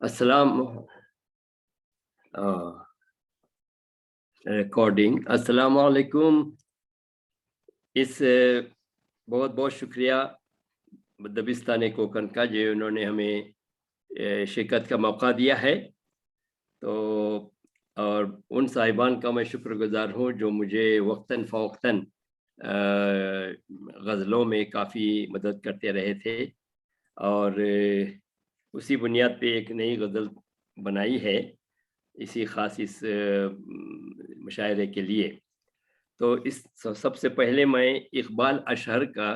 अस्सलाम रिकॉर्डिंग। अस्सलाम वालेकुम। इस बहुत बहुत शुक्रिया दबिस्तान कोकन का जो उन्होंने हमें शिरकत का मौका दिया है। तो और उन साहिबान का मैं शुक्रगुजार हूँ जो मुझे वक्तन फ़वक्तन गज़लों में काफ़ी मदद करते रहे थे और उसी बुनियाद पे एक नई गज़ल बनाई है इसी ख़ास इस मुशायरे के लिए। तो इस सबसे पहले मैं इक़बाल अशहर का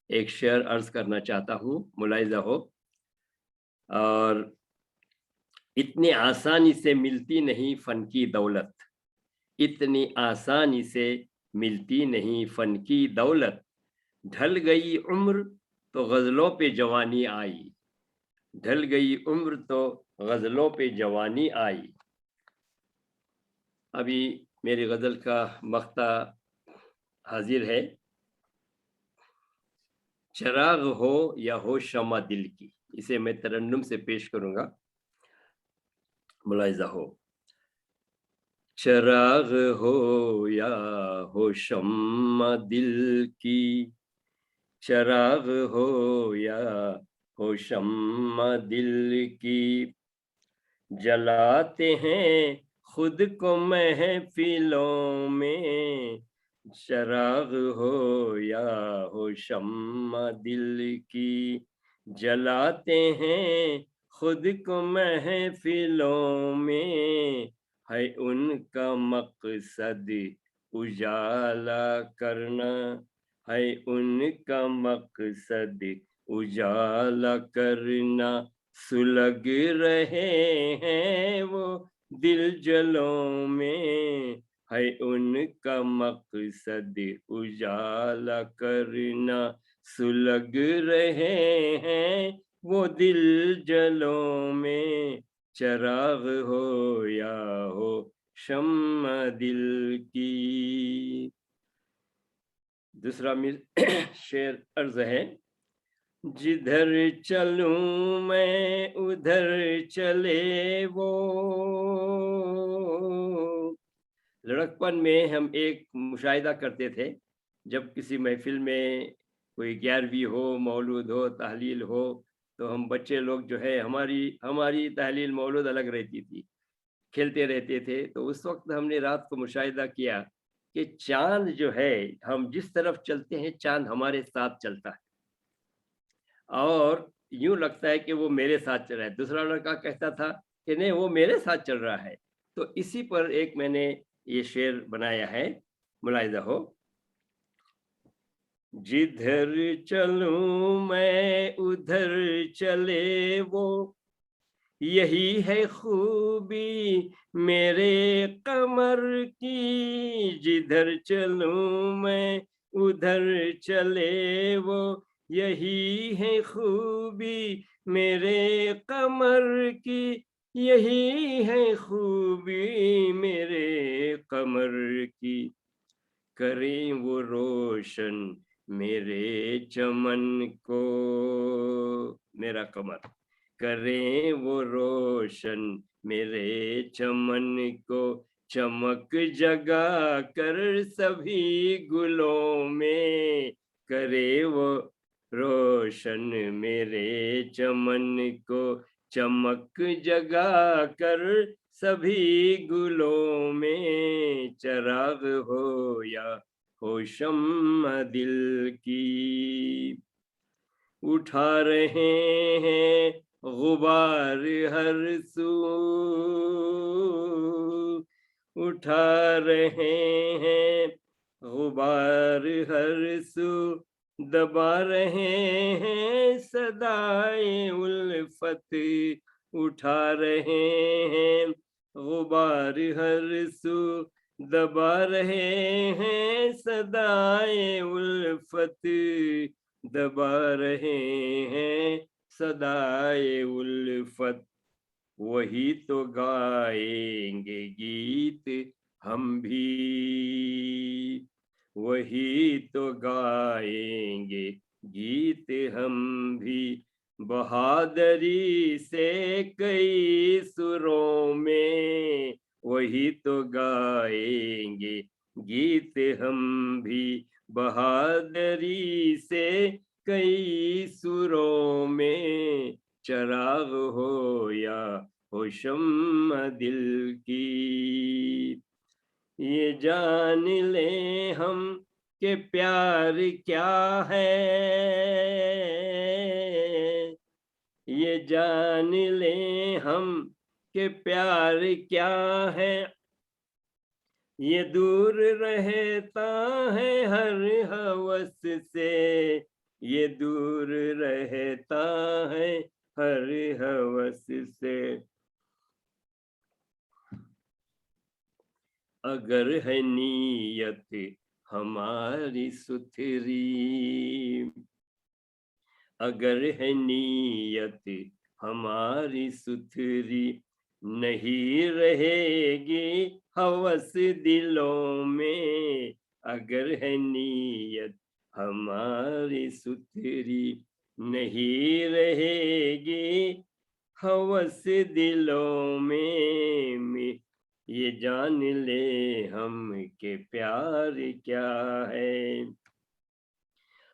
एक शेर अर्ज़ करना चाहता हूँ, मुलाहिज़ा हो। और इतनी आसानी से मिलती नहीं फ़न की दौलत, इतनी आसानी से मिलती नहीं फ़न की दौलत, ढल गई उम्र तो ग़ज़लों पे जवानी आई, ढल गई उम्र तो ग़ज़लों पे जवानी आई। अभी मेरी गज़ल का मक़ता हाजिर है। चिराग हो या हो शम्मा दिल की, इसे मैं तरन्नुम से पेश करूँगा, मुलाहिज़ा हो। चिराग हो या हो शम्मा दिल की, चिराग हो या हो शम्मा दिल की, जलाते हैं खुद को महफिलों में, चिराग हो या हो शम्मा दिल की, जलाते हैं खुद को महफिलों में, है उनका मकसद उजाला करना, है उनका मकसद उजाला करना, सुलग रहे हैं वो दिल जलों में, है उनका मकसद उजाला करना, सुलग रहे हैं वो दिल जलों में, चिराग हो या हो शम्मा दिल की। दूसरा शेर अर्ज है। जिधर चलूं मैं उधर चले वो, लड़कपन में हम एक मुशाहिदा करते थे, जब किसी महफिल में कोई 11वीं हो, मौलूद हो, तहलील हो, तो हम बच्चे लोग जो है हमारी हमारी तहलील मौलूद अलग रहती थी, खेलते रहते थे। तो उस वक्त हमने रात को मुशाहिदा किया कि चाँद जो है, हम जिस तरफ चलते हैं चाँद हमारे साथ चलता है और यूँ लगता है कि वो मेरे साथ चल रहा है। दूसरा लड़का कहता था कि नहीं वो मेरे साथ चल रहा है। तो इसी पर एक मैंने ये शेर बनाया है, मुलाहिज़ा हो। जिधर चलूँ मैं उधर चले वो, यही है खूबी मेरे कमर की, जिधर चलूँ मैं उधर चले वो, यही है खूबी मेरे कमर की, यही है खूबी मेरे कमर की, करें वो रोशन मेरे चमन को, मेरा कमर करें वो रोशन मेरे चमन को, चमक जगा कर सभी गुलों में, करे वो रोशन मेरे चमन को, चमक जगा कर सभी गुलों में, चिराग हो या हो शम्मा दिल की, उठा रहे हैं गुबार हर सू, उठा रहे हैं गुबार हर सू, दबा रहे हैं सदाए उल्फत, उठा रहे हैं गुबार हर सू, दबा रहे हैं सदाए उल्फत, दबा रहे हैं सदाए उल्फत, वही तो गाएंगे गीत हम भी, वही तो गाएंगे गीत हम भी, बहादुरी से कई सुरों में वही तो गाएंगे गीत हम भी, बहादुरी से कई सुरों में, चराग हो या हो शम्म दिल की। ये जान ले हम कि प्यार क्या है, ये जान ले हम कि प्यार क्या है, ये दूर रहता है हर हवस से, ये दूर रहता है हर हवस से। अगर है नीयत हमारी सुथरी, अगर है नीयत हमारी सुथरी, नहीं रहेगी हवस दिलों में। अगर है नीयत हमारी सुथरी, नहीं रहेगी हवस दिलों में। ये जान ले हम के प्यार क्या है,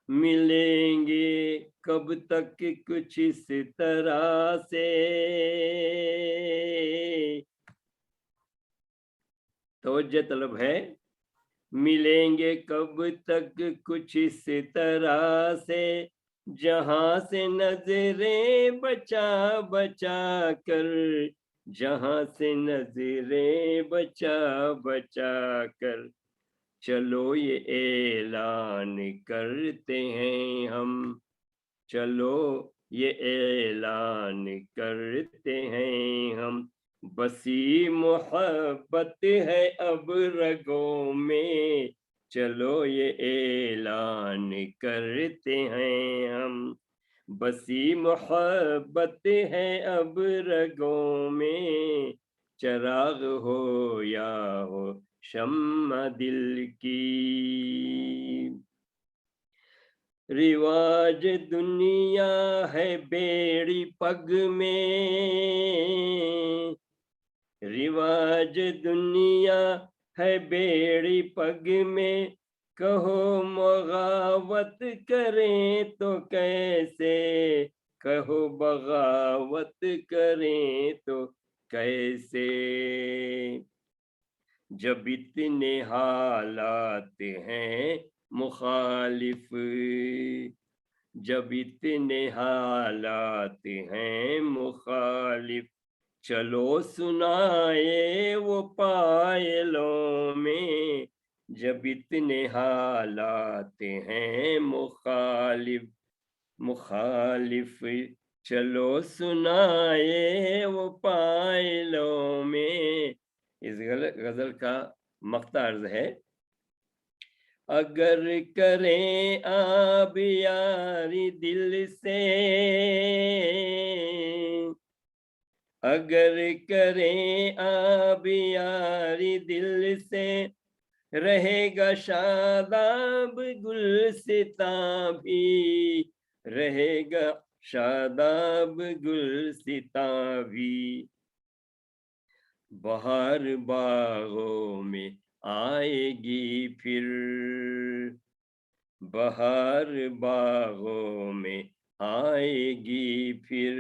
मिलेंगे कब तक कुछ इस तरह से, तवज्जो तलब है, मिलेंगे कब तक कुछ इस तरह से, जहां से नजरें बचा बचा कर, जहां से नजरें बचा बचा कर, चलो ये ऐलान करते हैं हम, चलो ये ऐलान करते हैं हम, बसी मोहब्बत है अब रगों में, चलो ये ऐलान करते हैं हम, बसी मोहब्बत है अब रगों में, चराग हो या हो शम्मा दिल की। रिवाज दुनिया है बेड़ी पग में, रिवाज दुनिया है बेड़ी पग में, कहो बगावत करें तो कैसे, कहो बगावत करें तो कैसे, जब इतने हालात हैं मुखालिफ, जब इतने हालात हैं मुखालिफ, चलो सुनाए वो पायलों में, जब इतने हालात हैं मुखालिफ मुखालिफ, चलो सुनाए वो पायलों में। इस गजल का मक्ता अर्ज है, अगर करें आप यारी दिल से, अगर करें आप यारी दिल से, रहेगा शादाब गुलसितां भी, रहेगा शादाब गुलसितां भी, बहार बागों में आएगी फिर, बहार बागों में आएगी फिर,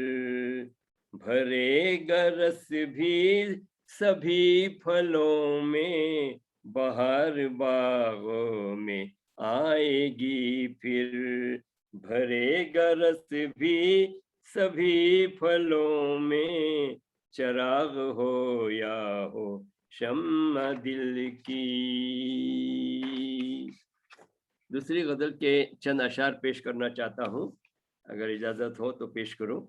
भरेगा रस भी सभी फलों में, बहार बागों में आएगी फिर, भरेगा रस भी सभी फलों में, चराग हो या हो शम्मा दिल की। दूसरी गजल के चंद अशार पेश करना चाहता हूँ, अगर इजाजत हो तो पेश करूं।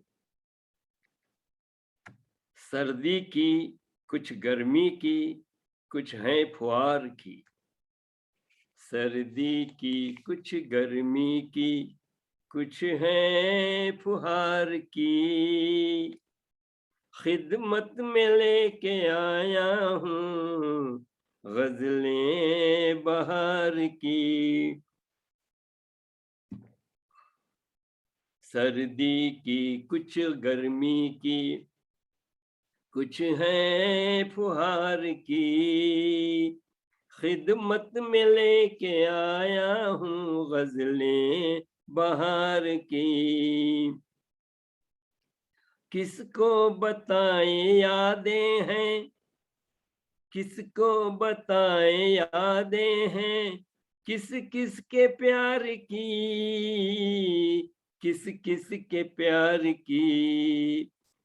सर्दी की कुछ गर्मी की कुछ है फुहार की, सर्दी की कुछ गर्मी की कुछ है फुहार की, खिदमत में लेके आया हूँ गजलें बहार की। سردی کی کچھ گرمی کی، کچھ ہے پھوہار کی، خدمت میں لے کے آیا ہوں غزلیں بہار کی۔ کس کو بتائیں یادیں ہیں، کس کو بتائیں یادیں ہیں، کس کس کے پیار کی، کس کس کے پیار کی،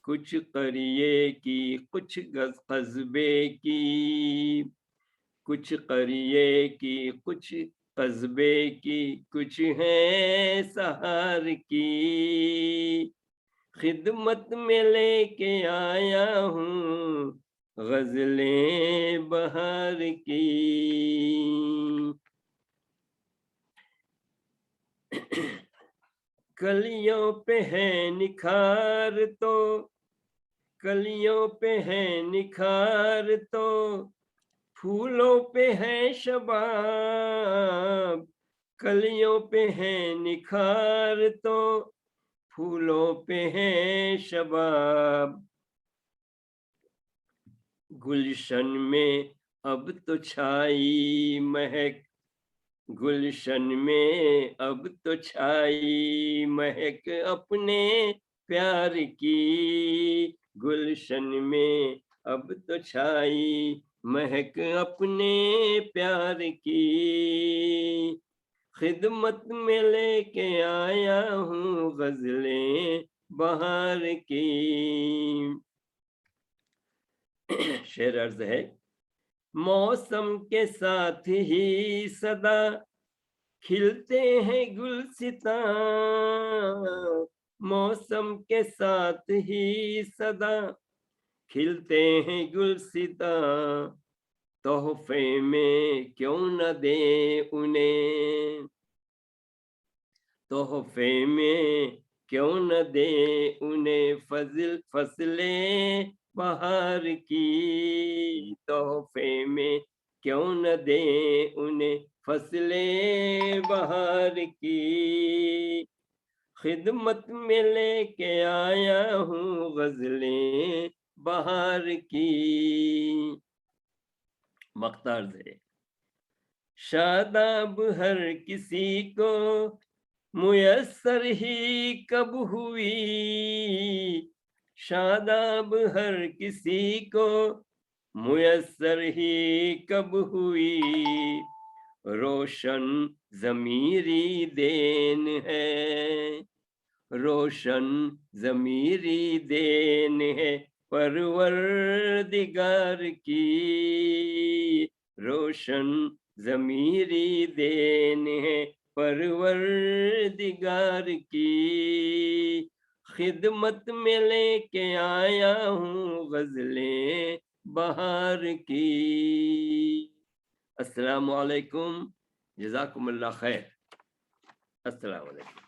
کچھ قریے کی، کچھ قصبے کی، کچھ قریے کی، کچھ قصبے کی، کچھ ہیں سہار کی، خدمت میں لے کے آیا ہوں غزلیں بہار کی۔ کلیوں پہ ہے نکھار تو، کلیوں پہ ہے نکھار تو، پھولوں پہ ہے شباب، کلیوں پہ ہے نکھار تو، پھولوں پہ ہے شباب، گلشن میں اب تو چھائی مہک، گلشن میں اب تو چھائی مہک اپنے پیار کی، گلشن میں اب تو چھائی مہک اپنے پیار کی، خدمت میں لے کے آیا ہوں غزلیں بہار کی۔ شعر عرض ہے، موسم کے ساتھ ہی صدا کھلتے ہیں گلستاں، موسم کے ساتھ ہی صدا کھلتے ہیں گلستاں، تحفے میں کیوں نہ دیں انہیں، تحفے میں کیوں نہ دیں انہیں فصلیں بہار کی، تحفے میں کیوں نہ دیں انہیں فصلیں بہار کی، خدمت میں لے کے آیا ہوں غزلیں بہار کی۔ مقطع ہے، شاداب ہر کسی کو میسر ہی کب ہوئی، شاداب ہر کسی کو میسر ہی کب ہوئی، روشن ضمیری دین ہے، روشن ضمیری دین ہے پروردگار کی، روشن ضمیری دین ہے پروردگار کی، خدمت میں لے کے آیا ہوں غزلیں بہار کی۔ السلام علیکم، جزاکم اللہ خیر، السلام علیکم۔